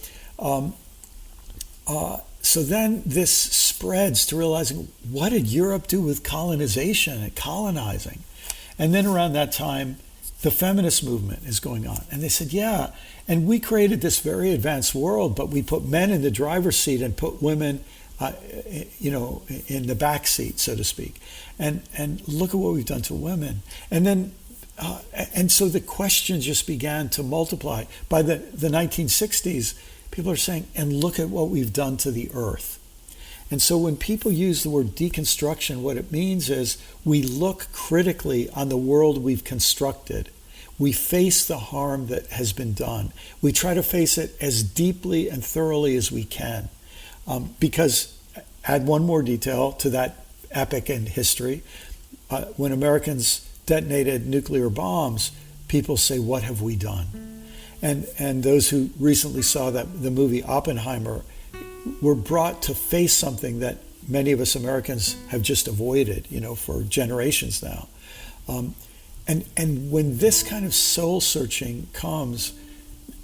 then this spreads to realizing, what did Europe do with colonization and colonizing? And then around that time, the feminist movement is going on. And they said, yeah, and we created this very advanced world, but we put men in the driver's seat and put women in the back seat, so to speak. And look at what we've done to women. And then, and so the questions just began to multiply. By the 1960s, people are saying, and look at what we've done to the earth. And so when people use the word deconstruction, what it means is we look critically on the world we've constructed. We face the harm that has been done. We try to face it as deeply and thoroughly as we can. Because, add one more detail to that epic in history, when Americans detonated nuclear bombs, people say, what have we done? And those who recently saw the movie Oppenheimer were brought to face something that many of us Americans have just avoided, for generations now. And when this kind of soul searching comes,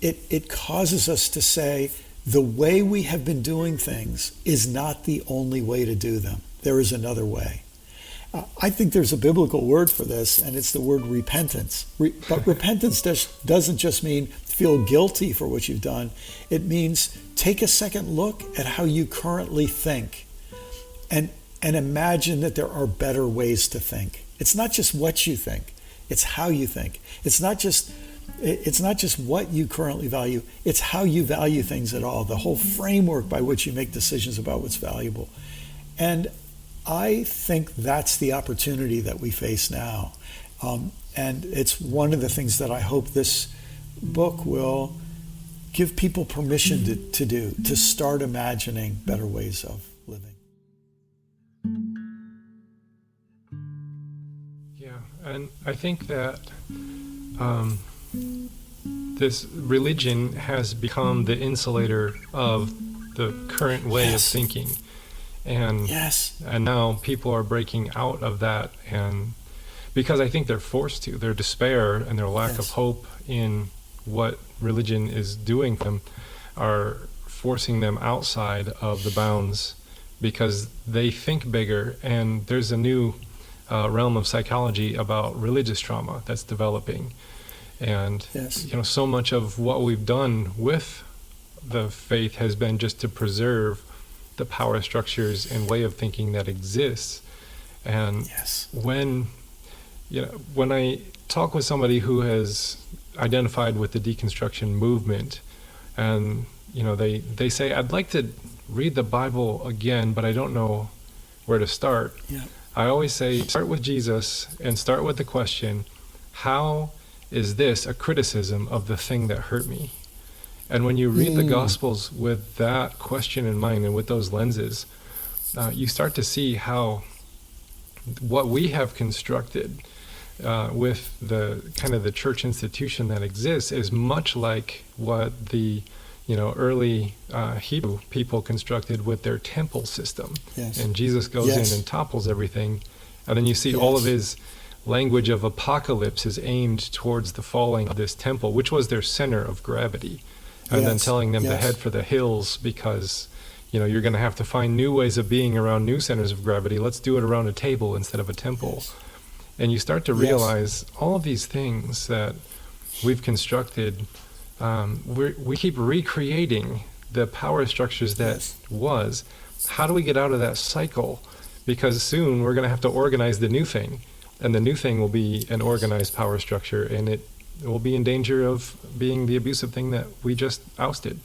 it causes us to say, the way we have been doing things is not the only way to do them. There is another way. I think there's a biblical word for this, and it's the word repentance. But repentance doesn't just mean feel guilty for what you've done. It means take a second look at how you currently think and imagine that there are better ways to think. It's not just what you think, it's how you think. It's not just what you currently value, it's how you value things at all, the whole framework by which you make decisions about what's valuable. And I think that's the opportunity that we face now. And it's one of the things that I hope this book will give people permission to do, to start imagining better ways of living. Yeah, and I think that this religion has become the insulator of the current way of thinking. And and now people are breaking out of that, and because I think they're forced to, their despair and their lack of hope in what religion is doing to them are forcing them outside of the bounds because they think bigger. And there's a new realm of psychology about religious trauma that's developing. And so much of what we've done with the faith has been just to preserve the power structures and way of thinking that exists. And when I talk with somebody who has identified with the deconstruction movement, and they say, I'd like to read the Bible again, but I don't know where to start. I always say, start with Jesus and start with the question, how is this a criticism of the thing that hurt me? And when you read the Gospels with that question in mind and with those lenses, you start to see how what we have constructed with the kind of the church institution that exists is much like what the early Hebrew people constructed with their temple system. And Jesus goes in and topples everything. And then you see all of his language of apocalypse is aimed towards the falling of this temple, which was their center of gravity. and then telling them to head for the hills because, you're going to have to find new ways of being around new centers of gravity. Let's do it around a table instead of a temple. And you start to realize all of these things that we've constructed, we keep recreating the power structures that was. How do we get out of that cycle? Because soon we're going to have to organize the new thing, and the new thing will be an organized power structure, and it will be in danger of being the abusive thing that we just ousted.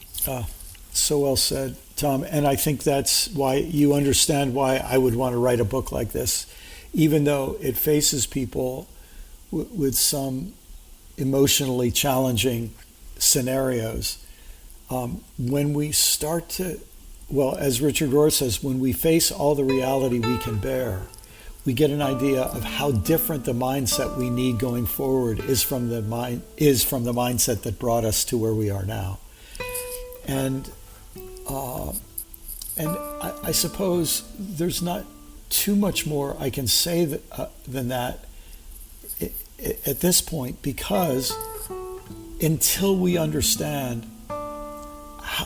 So well said, Tom. And I think that's why you understand why I would want to write a book like this, even though it faces people with some emotionally challenging scenarios. When we start to, as Richard Rohr says, when we face all the reality we can bear, we get an idea of how different the mindset we need going forward is from the mindset that brought us to where we are now. And I suppose there's not too much more I can say than that at this point, because until we understand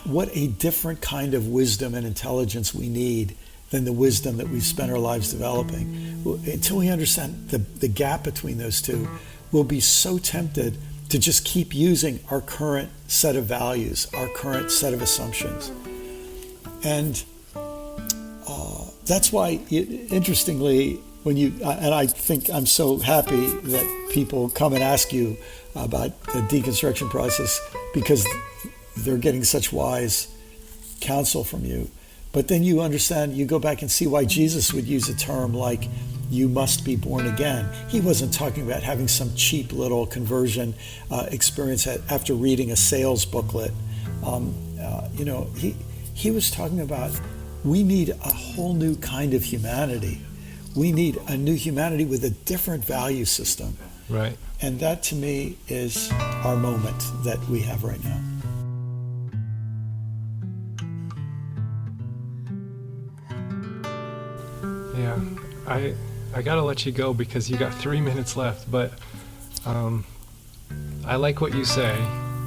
what a different kind of wisdom and intelligence we need than the wisdom that we've spent our lives developing, until we understand the gap between those two, we'll be so tempted to just keep using our current set of values, our current set of assumptions. And that's why, interestingly, and I think I'm so happy that people come and ask you about the deconstruction process, because they're getting such wise counsel from you. But then you understand, you go back and see why Jesus would use a term like, you must be born again. He wasn't talking about having some cheap little conversion experience after reading a sales booklet. He was talking about, we need a whole new kind of humanity. We need a new humanity with a different value system. Right. And that, to me, is our moment that we have right now. Yeah, I gotta let you go because you got 3 minutes left, but I like what you say.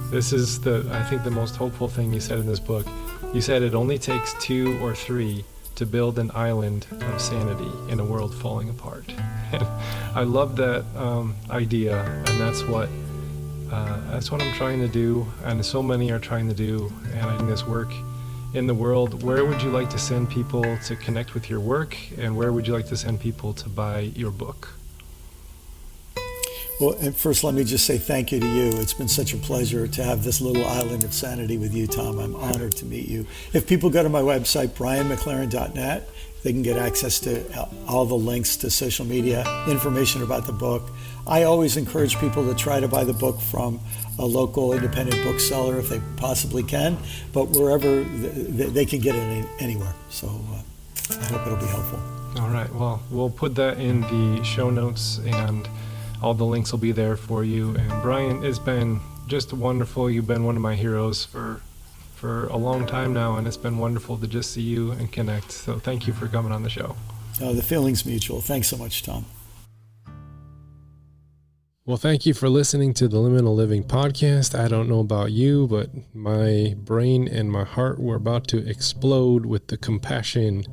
This is I think the most hopeful thing you said in this book. You said it only takes 2 or 3 to build an island of sanity in a world falling apart. And I love that idea, and that's what I'm trying to do, and so many are trying to do, and I think this work in the world. Where would you like to send people to connect with your work, and where would you like to send people to buy your book? Well, and first, let me just say thank you to you. It's been such a pleasure to have this little island of sanity with you, Tom. I'm honored to meet you. If people go to my website, brianmclaren.net, they can get access to all the links to social media, information about the book. I always encourage people to try to buy the book from a local independent bookseller if they possibly can, but wherever they can get it anywhere. So I hope it'll be helpful. All right. Well, we'll put that in the show notes, and all the links will be there for you. And Brian, it's been just wonderful. You've been one of my heroes for a long time now, and it's been wonderful to just see you and connect. So thank you for coming on the show. The feeling's mutual. Thanks so much, Tom. Well, thank you for listening to the Liminal Living podcast. I don't know about you, but my brain and my heart were about to explode with the compassion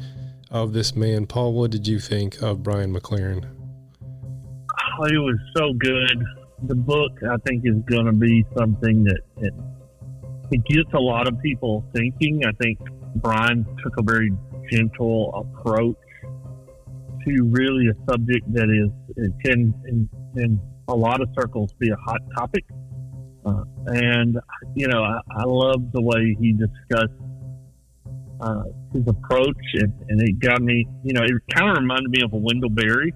of this man. Paul, what did you think of Brian McLaren? Oh, it was so good. The book, I think, is going to be something that it gets a lot of people thinking. I think Brian took a very gentle approach to really a subject that it can, in a lot of circles, be a hot topic. And, I love the way he discussed his approach, and it got me, it kind of reminded me of a Wendell Berry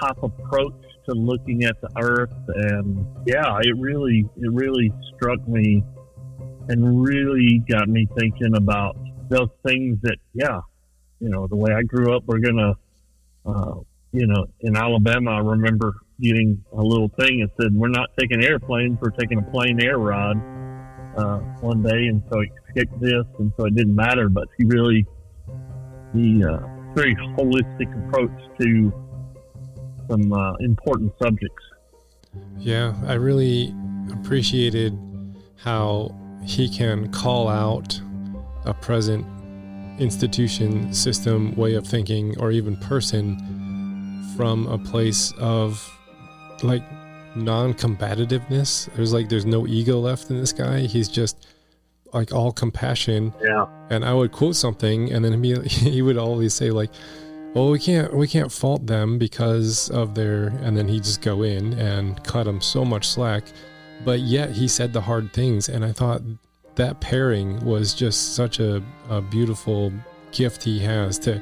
type approach to looking at the earth. And yeah, it really struck me and really got me thinking about those things that, the way I grew up, we're going to, in Alabama, I remember getting a little thing that said, we're not taking airplanes, we're taking a plain air ride one day. And so he skipped this, and so it didn't matter. But he very holistic approach to some important subjects. Yeah, I really appreciated how he can call out a present institution, system, way of thinking, or even person from a place of like non-combativeness. There's no ego left in this guy. He's just like all compassion. Yeah. And I would quote something, and then he would always say like, well, we can't fault them because of their, and then he'd just go in and cut them so much slack. But yet he said the hard things, and I thought that pairing was just such a beautiful gift he has to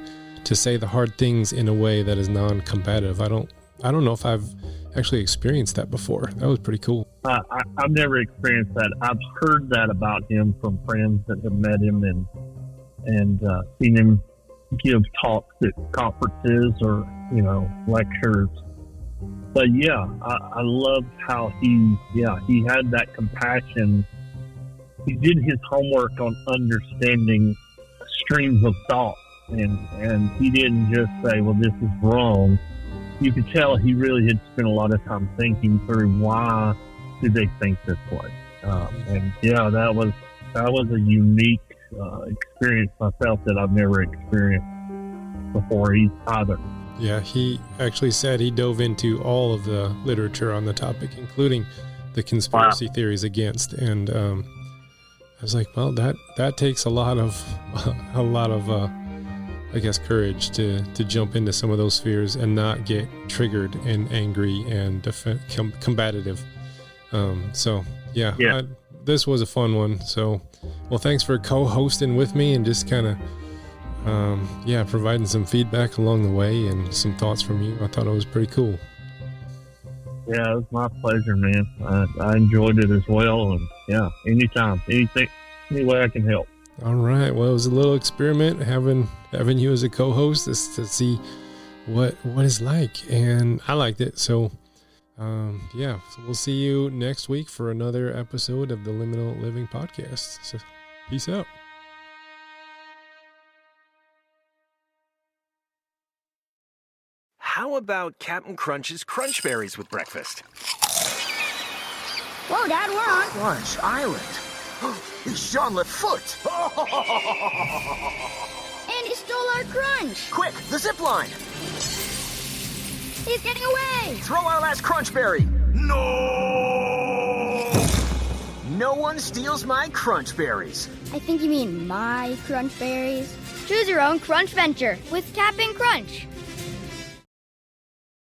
say the hard things in a way that is non-combative. I don't know if I've actually experienced that before. That was pretty cool. I've never experienced that. I've heard that about him from friends that have met him and seen him give talks at conferences or, lectures. But yeah, I loved how he had that compassion. He did his homework on understanding streams of thought, and he didn't just say, well, this is wrong. You could tell he really had spent a lot of time thinking through why did they think this way. And yeah, that was a unique experience myself that I've never experienced before either. Yeah, he actually said he dove into all of the literature on the topic, including the conspiracy theories against. And I was like, well, that takes a lot of I guess courage to jump into some of those fears and not get triggered and angry and combative. So yeah. This was a fun one. So, well, thanks for co-hosting with me and just kind of providing some feedback along the way and some thoughts from you. I thought it was pretty cool. Yeah, it was my pleasure, man. I enjoyed it as well, and yeah, anytime, any way I can help. All right. Well, it was a little experiment having you as a co-host just to see what it's like, and I liked it. So, so we'll see you next week for another episode of the Liminal Living Podcast. So, peace out. How about Captain Crunch's Crunch Berries with breakfast? Whoa, Dad, we're on Crunch Island. He's Jean Lefoot. And he stole our crunch. Quick, the zip line. He's getting away. Throw our last Crunch Berry. No! No one steals my Crunch Berries. I think you mean my crunch berries. Choose your own crunch venture with Cap'n Crunch.